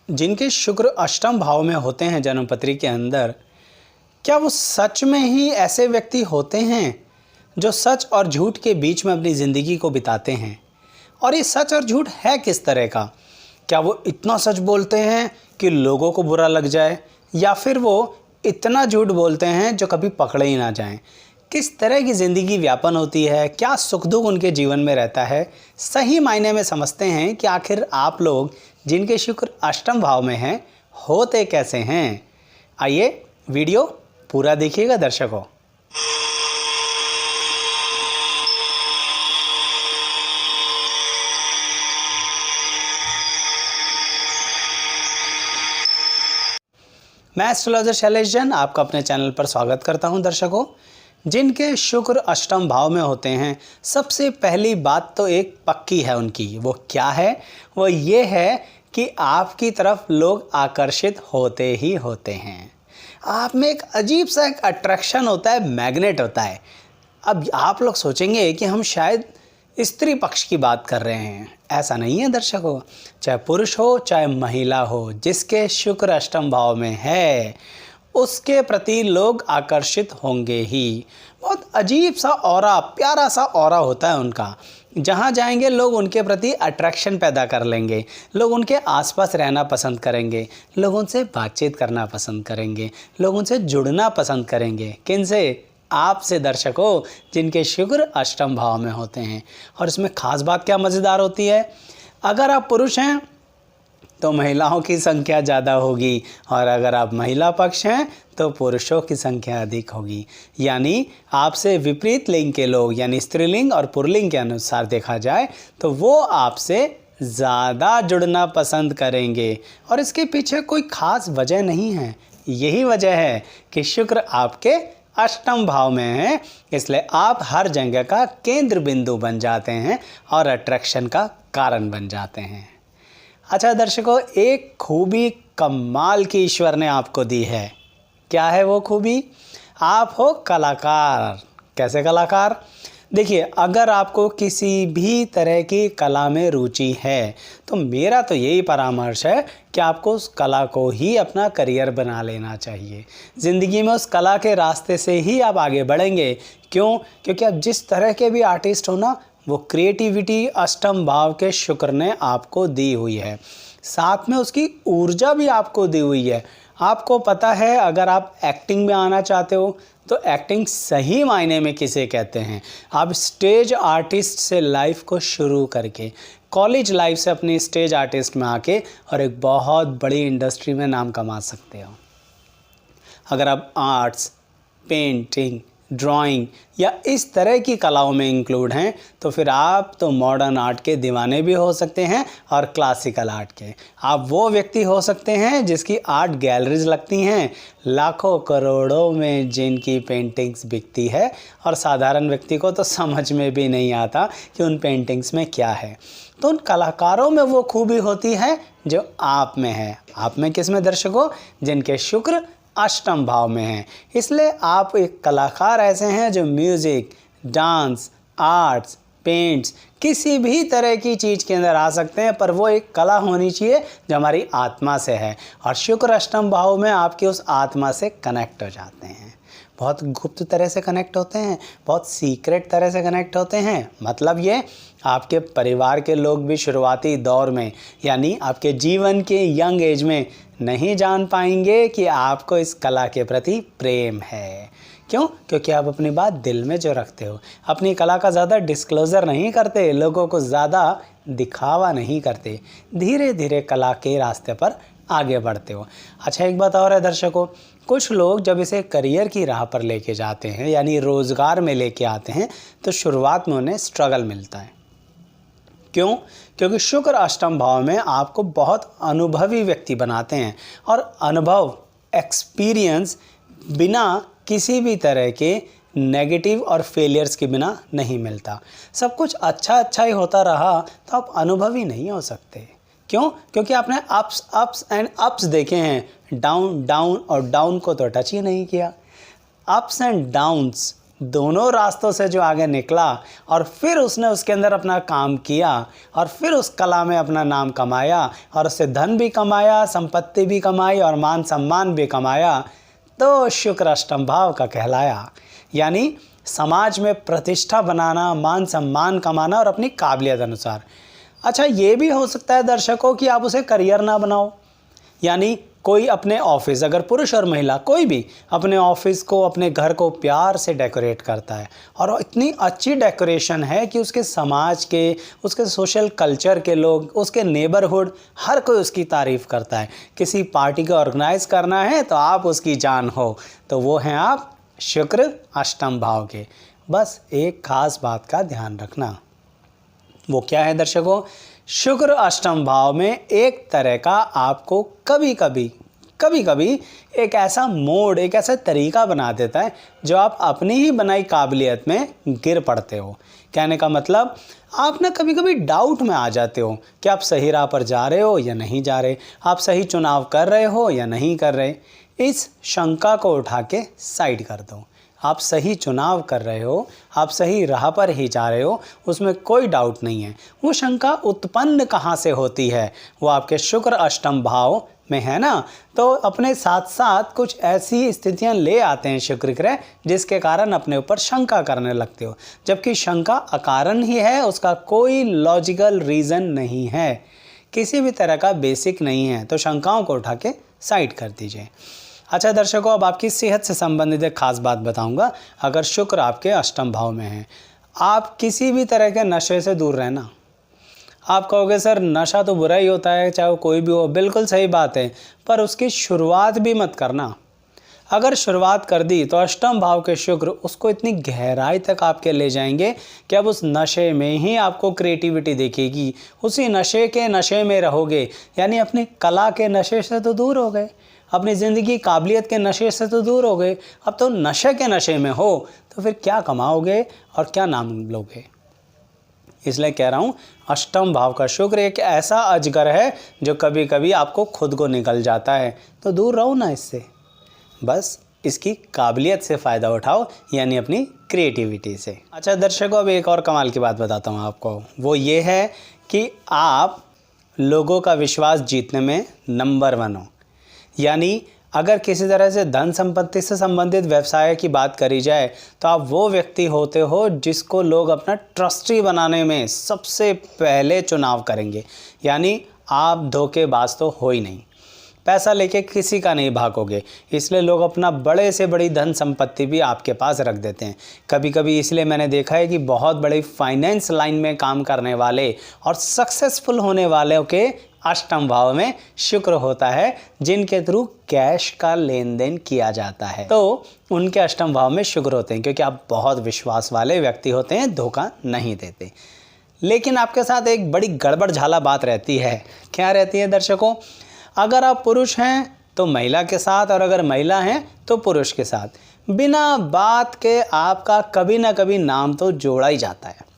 जिनके शुक्र अष्टम भाव में होते हैं जन्मपत्री के अंदर, क्या वो सच में ही ऐसे व्यक्ति होते हैं जो सच और झूठ के बीच में अपनी ज़िंदगी को बिताते हैं? और ये सच और झूठ है किस तरह का? क्या वो इतना सच बोलते हैं कि लोगों को बुरा लग जाए, या फिर वो इतना झूठ बोलते हैं जो कभी पकड़े ही ना जाएं? किस तरह की ज़िंदगी व्यापन होती है, क्या सुख दुख उनके जीवन में रहता है? सही मायने में समझते हैं कि आखिर आप लोग जिनके शुक्र अष्टम भाव में हैं होते कैसे हैं। आइए वीडियो पूरा देखिएगा दर्शकों। मैं एस्ट्रोलॉजर शैलेश जैन आपका अपने चैनल पर स्वागत करता हूं। दर्शकों, जिनके शुक्र अष्टम भाव में होते हैं, सबसे पहली बात तो एक पक्की है उनकी। वो क्या है? वो ये है कि आपकी तरफ लोग आकर्षित होते ही होते हैं। आप में एक अजीब सा एक अट्रैक्शन होता है, मैग्नेट होता है। अब आप लोग सोचेंगे कि हम शायद स्त्री पक्ष की बात कर रहे हैं। ऐसा नहीं है दर्शकों, चाहे पुरुष हो चाहे महिला हो, जिसके शुक्र अष्टम भाव में है उसके प्रति लोग आकर्षित होंगे ही। बहुत अजीब सा ऑरा, प्यारा सा ऑरा होता है उनका। जहाँ जाएंगे लोग उनके प्रति अट्रैक्शन पैदा कर लेंगे, लोग उनके आसपास रहना पसंद करेंगे, लोग उनसे बातचीत करना पसंद करेंगे, लोग उनसे जुड़ना पसंद करेंगे। किनसे? आपसे दर्शकों, जिनके शुक्र अष्टम भाव में होते हैं। और इसमें खास बात क्या मज़ेदार होती है, अगर आप पुरुष हैं तो महिलाओं की संख्या ज़्यादा होगी, और अगर आप महिला पक्ष हैं तो पुरुषों की संख्या अधिक होगी। यानी आपसे विपरीत लिंग के लोग, यानी स्त्रीलिंग और पुल्लिंग के अनुसार देखा जाए तो वो आपसे ज़्यादा जुड़ना पसंद करेंगे। और इसके पीछे कोई ख़ास वजह नहीं है, यही वजह है कि शुक्र आपके अष्टम भाव में है, इसलिए आप हर जगह का केंद्र बिंदु बन जाते हैं और अट्रैक्शन का कारण बन जाते हैं। अच्छा दर्शकों, एक खूबी कमाल की ईश्वर ने आपको दी है। क्या है वो खूबी? आप हो कलाकार। कैसे कलाकार? देखिए, अगर आपको किसी भी तरह की कला में रुचि है तो मेरा तो यही परामर्श है कि आपको उस कला को ही अपना करियर बना लेना चाहिए। ज़िंदगी में उस कला के रास्ते से ही आप आगे बढ़ेंगे। क्यों? क्योंकि आप जिस तरह के भी आर्टिस्ट हो ना, वो क्रिएटिविटी अष्टम भाव के शुक्र ने आपको दी हुई है, साथ में उसकी ऊर्जा भी आपको दी हुई है। आपको पता है, अगर आप एक्टिंग में आना चाहते हो तो एक्टिंग सही मायने में किसे कहते हैं। आप स्टेज आर्टिस्ट से लाइफ को शुरू करके, कॉलेज लाइफ से अपनी स्टेज आर्टिस्ट में आके और एक बहुत बड़ी इंडस्ट्री में नाम कमा सकते हो। अगर आप आर्ट्स, पेंटिंग, ड्राइंग या इस तरह की कलाओं में इंक्लूड हैं तो फिर आप तो मॉडर्न आर्ट के दीवाने भी हो सकते हैं और क्लासिकल आर्ट के। आप वो व्यक्ति हो सकते हैं जिसकी आर्ट गैलरीज लगती हैं, लाखों करोड़ों में जिनकी पेंटिंग्स बिकती है, और साधारण व्यक्ति को तो समझ में भी नहीं आता कि उन पेंटिंग्स में क्या है। तो उन कलाकारों में वो खूबी होती है जो आप में है। आप में किस में दर्शकों? जिनके शुक्र अष्टम भाव में हैं। इसलिए आप एक कलाकार ऐसे हैं जो म्यूज़िक, डांस, आर्ट्स, पेंट्स, किसी भी तरह की चीज़ के अंदर आ सकते हैं, पर वो एक कला होनी चाहिए जो हमारी आत्मा से है। और शुक्र अष्टम भाव में आपकी उस आत्मा से कनेक्ट हो जाते हैं, बहुत गुप्त तरह से कनेक्ट होते हैं, बहुत सीक्रेट तरह से कनेक्ट होते हैं। मतलब ये, आपके परिवार के लोग भी शुरुआती दौर में, यानी आपके जीवन के यंग एज में नहीं जान पाएंगे कि आपको इस कला के प्रति प्रेम है। क्यों? क्योंकि आप अपनी बात दिल में जो रखते हो, अपनी कला का ज़्यादा डिस्क्लोज़र नहीं करते, लोगों को ज़्यादा दिखावा नहीं करते, धीरे धीरे कला के रास्ते पर आगे बढ़ते हो। अच्छा, एक बात और है दर्शकों, कुछ लोग जब इसे करियर की राह पर लेके जाते हैं, यानी रोज़गार में लेके आते हैं, तो शुरुआत में उन्हें स्ट्रगल मिलता है। क्यों? क्योंकि शुक्र अष्टम भाव में आपको बहुत अनुभवी व्यक्ति बनाते हैं, और अनुभव, एक्सपीरियंस बिना किसी भी तरह के नेगेटिव और फेलियर्स के बिना नहीं मिलता। सब कुछ अच्छा ही होता रहा तो आप अनुभवी नहीं हो सकते। क्यों? क्योंकि आपने अप्स एंड अप्स देखे हैं, डाउन और डाउन को तो टच ही नहीं किया। अप्स एंड डाउन्स दोनों रास्तों से जो आगे निकला और फिर उसने उसके अंदर अपना काम किया और फिर उस कला में अपना नाम कमाया और उससे धन भी कमाया, संपत्ति भी कमाई और मान सम्मान भी कमाया, तो शुक्र अष्टम भाव का कहलाया। यानी समाज में प्रतिष्ठा बनाना, मान सम्मान कमाना और अपनी काबिलियत अनुसार। अच्छा, ये भी हो सकता है दर्शकों कि आप उसे करियर ना बनाओ। यानी कोई अपने ऑफिस, अगर पुरुष और महिला कोई भी अपने ऑफिस को, अपने घर को प्यार से डेकोरेट करता है और इतनी अच्छी डेकोरेशन है कि उसके समाज के, उसके सोशल कल्चर के लोग, उसके नेबरहुड, हर कोई उसकी तारीफ़ करता है। किसी पार्टी को ऑर्गेनाइज करना है तो आप उसकी जान हो, तो वो हैं आप शुक्र अष्टम भाव के। बस एक खास बात का ध्यान रखना, वो क्या है दर्शकों? शुक्र अष्टम भाव में एक तरह का आपको कभी कभी एक ऐसा मोड, एक ऐसा तरीका बना देता है जो आप अपनी ही बनाई काबिलियत में गिर पड़ते हो। कहने का मतलब, आप ना कभी कभी डाउट में आ जाते हो कि आप सही राह पर जा रहे हो या नहीं जा रहे, आप सही चुनाव कर रहे हो या नहीं कर रहे। इस शंका को उठा के साइड कर दो। आप सही चुनाव कर रहे हो, आप सही राह पर ही जा रहे हो, उसमें कोई डाउट नहीं है। वो शंका उत्पन्न कहाँ से होती है? वो आपके शुक्र अष्टम भाव में है ना। तो अपने साथ साथ कुछ ऐसी स्थितियां ले आते हैं शुक्र ग्रह जिसके कारण अपने ऊपर शंका करने लगते हो, जबकि शंका अकारण ही है, उसका कोई लॉजिकल रीज़न नहीं है, किसी भी तरह का बेसिक नहीं है। तो शंकाओं को उठा के साइड कर दीजिए। अच्छा दर्शकों, अब आपकी सेहत से संबंधित एक खास बात बताऊंगा। अगर शुक्र आपके अष्टम भाव में है, आप किसी भी तरह के नशे से दूर रहना। आप कहोगे सर नशा तो बुरा ही होता है, चाहे वो कोई भी हो, बिल्कुल सही बात है, पर उसकी शुरुआत भी मत करना। अगर शुरुआत कर दी तो अष्टम भाव के शुक्र उसको इतनी गहराई तक आपके ले जाएंगे कि अब उस नशे में ही आपको क्रिएटिविटी दिखेगी, उसी नशे के नशे में रहोगे। यानी अपनी कला के नशे से तो दूर हो गए, अपनी ज़िंदगी काबिलियत के नशे से तो दूर हो गए, अब तो नशे के नशे में हो, तो फिर क्या कमाओगे और क्या नाम लोगे? इसलिए कह रहा हूँ, अष्टम भाव का शुक्र एक ऐसा अजगर है जो कभी कभी आपको खुद को निकल जाता है, तो दूर रहो ना इससे। बस इसकी काबिलियत से फ़ायदा उठाओ, यानी अपनी क्रिएटिविटी से। अच्छा दर्शकों, अब एक और कमाल की बात बताता हूँ आपको। वो ये है कि आप लोगों का विश्वास जीतने में नंबर 1 हो। यानी अगर किसी तरह से धन संपत्ति से संबंधित व्यवसाय की बात करी जाए तो आप वो व्यक्ति होते हो जिसको लोग अपना ट्रस्टी बनाने में सबसे पहले चुनाव करेंगे। यानी आप धोखेबाज तो हो ही नहीं, पैसा लेके किसी का नहीं भागोगे, इसलिए लोग अपना बड़े से बड़ी धन संपत्ति भी आपके पास रख देते हैं। कभी कभी इसलिए मैंने देखा है कि बहुत बड़े फाइनेंस लाइन में काम करने वाले और सक्सेसफुल होने वाले के अष्टम भाव में शुक्र होता है, जिनके थ्रू कैश का लेन देन किया जाता है, तो उनके अष्टम भाव में शुक्र होते हैं, क्योंकि आप बहुत विश्वास वाले व्यक्ति होते हैं, धोखा नहीं देते। लेकिन आपके साथ एक बड़ी गड़बड़ झाला बात रहती है। क्या रहती है दर्शकों? अगर आप पुरुष हैं तो महिला के साथ, और अगर महिला हैं तो पुरुष के साथ, बिना बात के आपका कभी ना कभी नाम तो जोड़ा ही जाता है।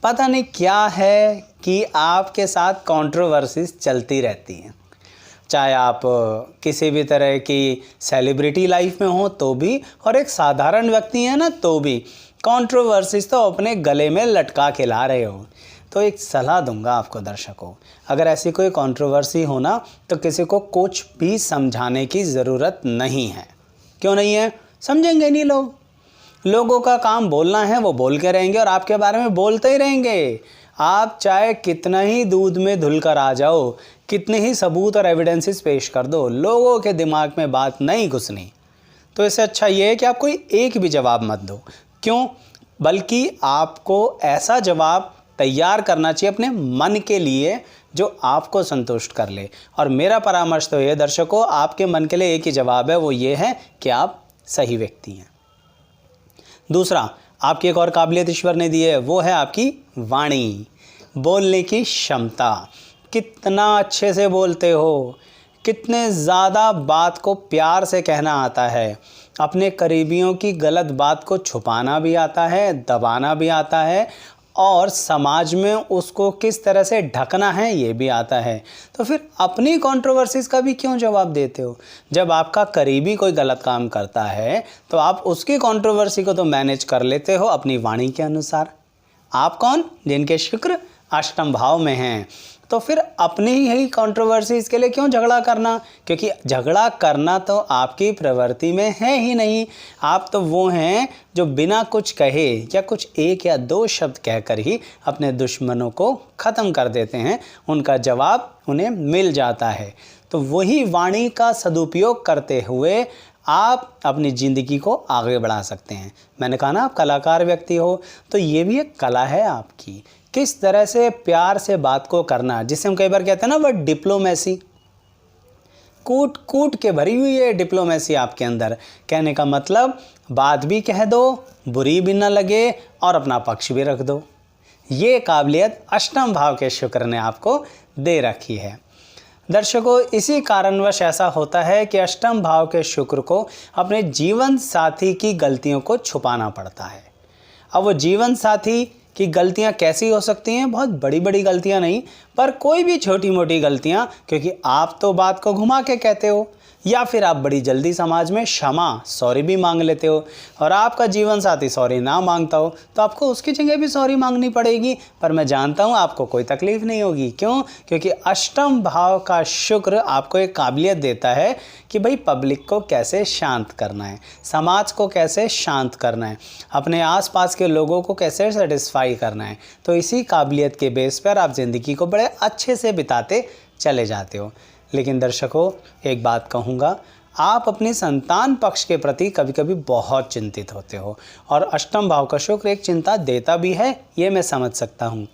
पता नहीं क्या है कि आपके साथ कंट्रोवर्सीज चलती रहती हैं, चाहे आप किसी भी तरह की सेलिब्रिटी लाइफ में हो तो भी, और एक साधारण व्यक्ति है ना तो भी कंट्रोवर्सीज तो अपने गले में लटका के ला रहे हो। तो एक सलाह दूंगा आपको दर्शकों, अगर ऐसी कोई कंट्रोवर्सी हो ना तो किसी को कुछ भी समझाने की ज़रूरत नहीं है। क्यों नहीं है? समझेंगे नहीं लोग। लोगों का काम बोलना है, वो बोल के रहेंगे और आपके बारे में बोलते ही रहेंगे। आप चाहे कितना ही दूध में धुल कर आ जाओ, कितने ही सबूत और एविडेंसेस पेश कर दो, लोगों के दिमाग में बात नहीं घुसनी। तो इससे अच्छा ये है कि आप कोई एक भी जवाब मत दो। क्यों? बल्कि आपको ऐसा जवाब तैयार करना चाहिए अपने मन के लिए जो आपको संतुष्ट कर ले। और मेरा परामर्श तो ये दर्शकों, आपके मन के लिए एक ही जवाब है, वो ये है कि आप सही व्यक्ति हैं। दूसरा, आपकी एक और काबिलियत ईश्वर ने दी है, वो है आपकी वाणी, बोलने की क्षमता। कितना अच्छे से बोलते हो, कितने ज़्यादा बात को प्यार से कहना आता है, अपने करीबियों की गलत बात को छुपाना भी आता है, दबाना भी आता है, और समाज में उसको किस तरह से ढकना है ये भी आता है। तो फिर अपनी कंट्रोवर्सीज़ का भी क्यों जवाब देते हो? जब आपका करीबी कोई गलत काम करता है तो आप उसकी कंट्रोवर्सी को तो मैनेज कर लेते हो अपनी वाणी के अनुसार। आप कौन? जिनके शुक्र अष्टम भाव में हैं। तो फिर अपनी ही कंट्रोवर्सीज़ के लिए क्यों झगड़ा करना? क्योंकि झगड़ा करना तो आपकी प्रवृत्ति में है ही नहीं। आप तो वो हैं जो बिना कुछ कहे या कुछ एक या दो शब्द कहकर ही अपने दुश्मनों को ख़त्म कर देते हैं, उनका जवाब उन्हें मिल जाता है। तो वही वाणी का सदुपयोग करते हुए आप अपनी ज़िंदगी को आगे बढ़ा सकते हैं। मैंने कहा ना आप कलाकार व्यक्ति हो, तो ये भी एक कला है आपकी, किस तरह से प्यार से बात को करना, जिसे हम कई बार कहते हैं ना वह डिप्लोमेसी। कूट कूट के भरी हुई है डिप्लोमेसी आपके अंदर। कहने का मतलब बात भी कह दो, बुरी भी ना लगे और अपना पक्ष भी रख दो। ये काबिलियत अष्टम भाव के शुक्र ने आपको दे रखी है। दर्शकों, इसी कारणवश ऐसा होता है कि अष्टम भाव के शुक्र को अपने जीवन साथी की गलतियों को छुपाना पड़ता है। अब वो जीवन साथी की गलतियां कैसी हो सकती हैं? बहुत बड़ी बड़ी गलतियां नहीं, पर कोई भी छोटी मोटी गलतियां, क्योंकि आप तो बात को घुमा के कहते हो, या फिर आप बड़ी जल्दी समाज में क्षमा सॉरी भी मांग लेते हो, और आपका जीवन साथी सॉरी ना मांगता हो तो आपको उसकी जगह भी सॉरी मांगनी पड़ेगी। पर मैं जानता हूँ आपको कोई तकलीफ़ नहीं होगी। क्यों? क्योंकि अष्टम भाव का शुक्र आपको एक काबिलियत देता है कि भाई पब्लिक को कैसे शांत करना है, समाज को कैसे शांत करना है, अपने आसपास के लोगों को कैसे सेटिस्फाई करना है। तो इसी काबिलियत के बेस पर आप ज़िंदगी को बड़े अच्छे से बिताते चले जाते हो। लेकिन दर्शकों, एक बात कहूँगा, आप अपनी संतान पक्ष के प्रति कभी कभी बहुत चिंतित होते हो, और अष्टम भाव का शुक्र एक चिंता देता भी है, ये मैं समझ सकता हूँ।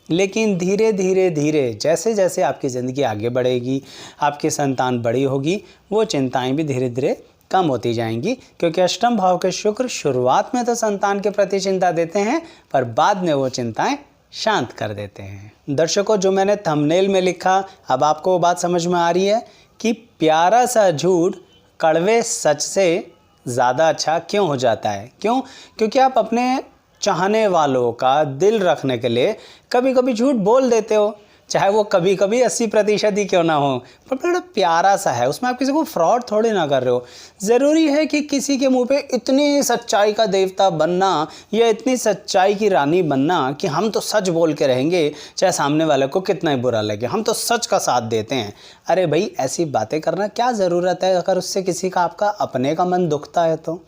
लेकिन धीरे धीरे धीरे जैसे जैसे आपकी ज़िंदगी आगे बढ़ेगी, आपकी संतान बड़ी होगी, वो चिंताएं भी धीरे धीरे कम होती जाएंगी। क्योंकि अष्टम भाव के शुक्र शुरुआत में तो संतान के प्रति चिंता देते हैं, पर बाद में वो चिंताएं शांत कर देते हैं। दर्शकों, जो मैंने थंबनेल में लिखा, अब आपको वो बात समझ में आ रही है कि प्यारा सा झूठ कड़वे सच से ज़्यादा अच्छा क्यों हो जाता है? क्यों? क्योंकि आप अपने चाहने वालों का दिल रखने के लिए कभी कभी झूठ बोल देते हो, चाहे वो कभी कभी 80% ही क्यों ना हो, पर बड़ा प्यारा सा है, उसमें आप किसी को फ्रॉड थोड़ी ना कर रहे हो। ज़रूरी है कि किसी के मुंह पे इतनी सच्चाई का देवता बनना या इतनी सच्चाई की रानी बनना कि हम तो सच बोल के रहेंगे, चाहे सामने वाले को कितना ही बुरा लगे, हम तो सच का साथ देते हैं। अरे भाई, ऐसी बातें करना क्या ज़रूरत है अगर उससे किसी का आपका अपने का मन दुखता है तो?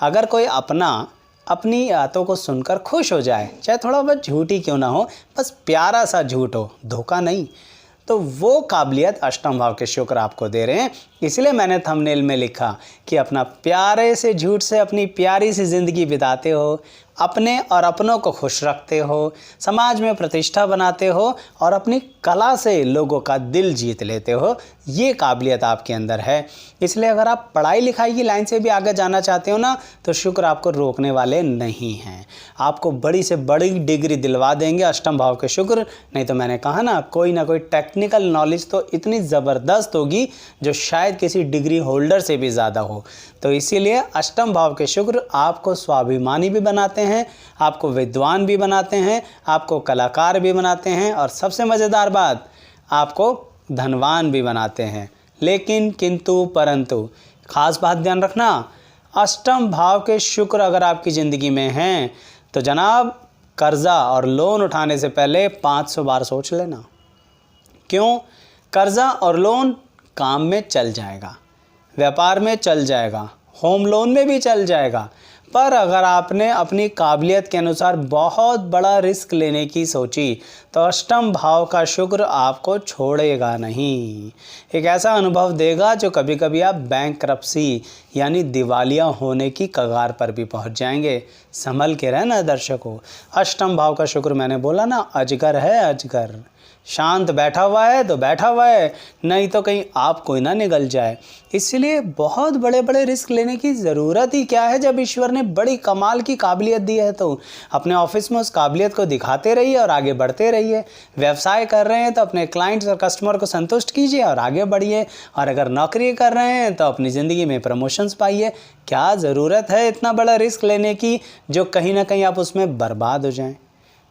अगर कोई अपना अपनी बातों को सुनकर खुश हो जाए, चाहे थोड़ा बहुत झूठ ही क्यों ना हो, बस प्यारा सा झूठ हो, धोखा नहीं, तो वो काबिलियत अष्टम भाव के शुक्र आपको दे रहे हैं। इसलिए मैंने थंबनेल में लिखा कि अपना प्यारे से झूठ से अपनी प्यारी सी ज़िंदगी बिताते हो, अपने और अपनों को खुश रखते हो, समाज में प्रतिष्ठा बनाते हो और अपनी कला से लोगों का दिल जीत लेते हो। ये काबिलियत आपके अंदर है। इसलिए अगर आप पढ़ाई लिखाई की लाइन से भी आगे जाना चाहते हो ना, तो शुक्र आपको रोकने वाले नहीं हैं। आपको बड़ी से बड़ी डिग्री दिलवा देंगे अष्टम भाव के शुक्र। नहीं तो मैंने कहा ना कोई टेक्निकल नॉलेज तो इतनी ज़बरदस्त होगी जो शायद किसी डिग्री होल्डर से भी ज़्यादा हो। तो इसीलिए अष्टम भाव के शुक्र आपको स्वाभिमानी भी बनाते हैं, आपको विद्वान भी बनाते हैं, आपको कलाकार भी बनाते हैं, और सबसे मज़ेदार बात, आपको धनवान भी बनाते हैं। लेकिन किंतु परंतु खास बात ध्यान रखना, अष्टम भाव के शुक्र अगर आपकी ज़िंदगी में हैं तो जनाब कर्ज़ा और लोन उठाने से पहले 500 बार सोच लेना। क्यों? कर्ज़ा और लोन काम में चल जाएगा, व्यापार में चल जाएगा, होम लोन में भी चल जाएगा, पर अगर आपने अपनी काबिलियत के अनुसार बहुत बड़ा रिस्क लेने की सोची तो अष्टम भाव का शुक्र आपको छोड़ेगा नहीं। एक ऐसा अनुभव देगा जो कभी कभी आप बैंकरप्सी यानी दिवालिया होने की कगार पर भी पहुंच जाएंगे। संभल के रहना दर्शकों। अष्टम भाव का शुक्र मैंने बोला ना, अजगर है अजगर, शांत बैठा हुआ है तो बैठा हुआ है, नहीं तो कहीं आप कोई ना निगल जाए। इसलिए बहुत बड़े बड़े रिस्क लेने की ज़रूरत ही क्या है जब ईश्वर ने बड़ी कमाल की काबिलियत दी है। तो अपने ऑफिस में उस काबिलियत को दिखाते रहिए और आगे बढ़ते रहिए। व्यवसाय कर रहे हैं तो अपने क्लाइंट्स और कस्टमर को संतुष्ट कीजिए और आगे बढ़िए, और अगर नौकरी कर रहे हैं तो अपनी ज़िंदगी में प्रमोशंस पाइए। क्या ज़रूरत है इतना बड़ा रिस्क लेने की जो कहीं ना कहीं आप उसमें बर्बाद हो जाएं?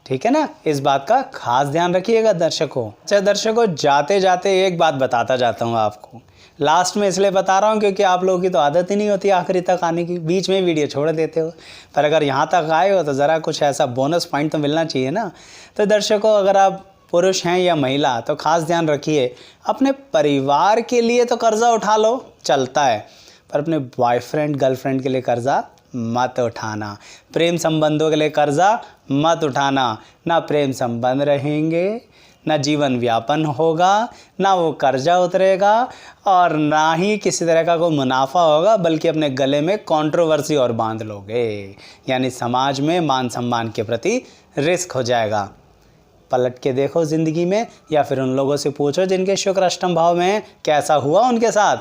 ठीक है ना, इस बात का खास ध्यान रखिएगा दर्शकों। अच्छा दर्शकों, जाते जाते एक बात बताता जाता हूँ आपको। लास्ट में इसलिए बता रहा हूँ क्योंकि आप लोगों की तो आदत ही नहीं होती आखिरी तक आने की, बीच में वीडियो छोड़ देते हो। पर अगर यहाँ तक आए हो तो ज़रा कुछ ऐसा बोनस पॉइंट तो मिलना चाहिए ना। तो दर्शकों, अगर आप पुरुष हैं या महिला तो खास ध्यान रखिए, अपने परिवार के लिए तो कर्ज़ा उठा लो, चलता है, पर अपने बॉयफ्रेंड गर्लफ्रेंड के लिए कर्ज़ा मत उठाना। प्रेम संबंधों के लिए कर्ज़ा मत उठाना। ना प्रेम संबंध रहेंगे, ना जीवन व्यापन होगा, ना वो कर्जा उतरेगा, और ना ही किसी तरह का कोई मुनाफा होगा, बल्कि अपने गले में कंट्रोवर्सी और बांध लोगे, यानी समाज में मान सम्मान के प्रति रिस्क हो जाएगा। पलट के देखो ज़िंदगी में, या फिर उन लोगों से पूछो जिनके शुक्र अष्टम भाव में है, कैसा हुआ उनके साथ।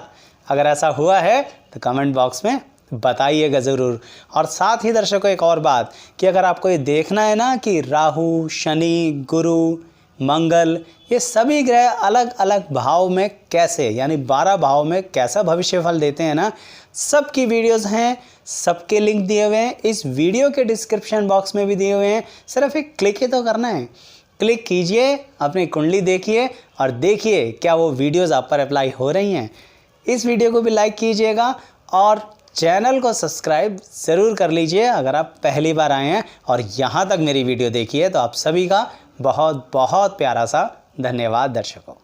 अगर ऐसा हुआ है तो कमेंट बॉक्स में बताइएगा ज़रूर। और साथ ही दर्शकों, एक और बात कि अगर आपको ये देखना है ना कि राहु, शनि, गुरु, मंगल, ये सभी ग्रह अलग अलग भाव में कैसे, यानी 12 भाव में कैसा भविष्यफल देते हैं ना, सबकी वीडियोस हैं, सबके लिंक दिए हुए हैं, इस वीडियो के डिस्क्रिप्शन बॉक्स में भी दिए हुए हैं। सिर्फ एक क्लिक ही तो करना है, क्लिक कीजिए, अपनी कुंडली देखिए और देखिए क्या वो वीडियोस आप पर अप्लाई हो रही हैं। इस वीडियो को भी लाइक कीजिएगा और चैनल को सब्सक्राइब ज़रूर कर लीजिए अगर आप पहली बार आए हैं और यहाँ तक मेरी वीडियो देखी है। तो आप सभी का बहुत बहुत प्यारा सा धन्यवाद दर्शकों।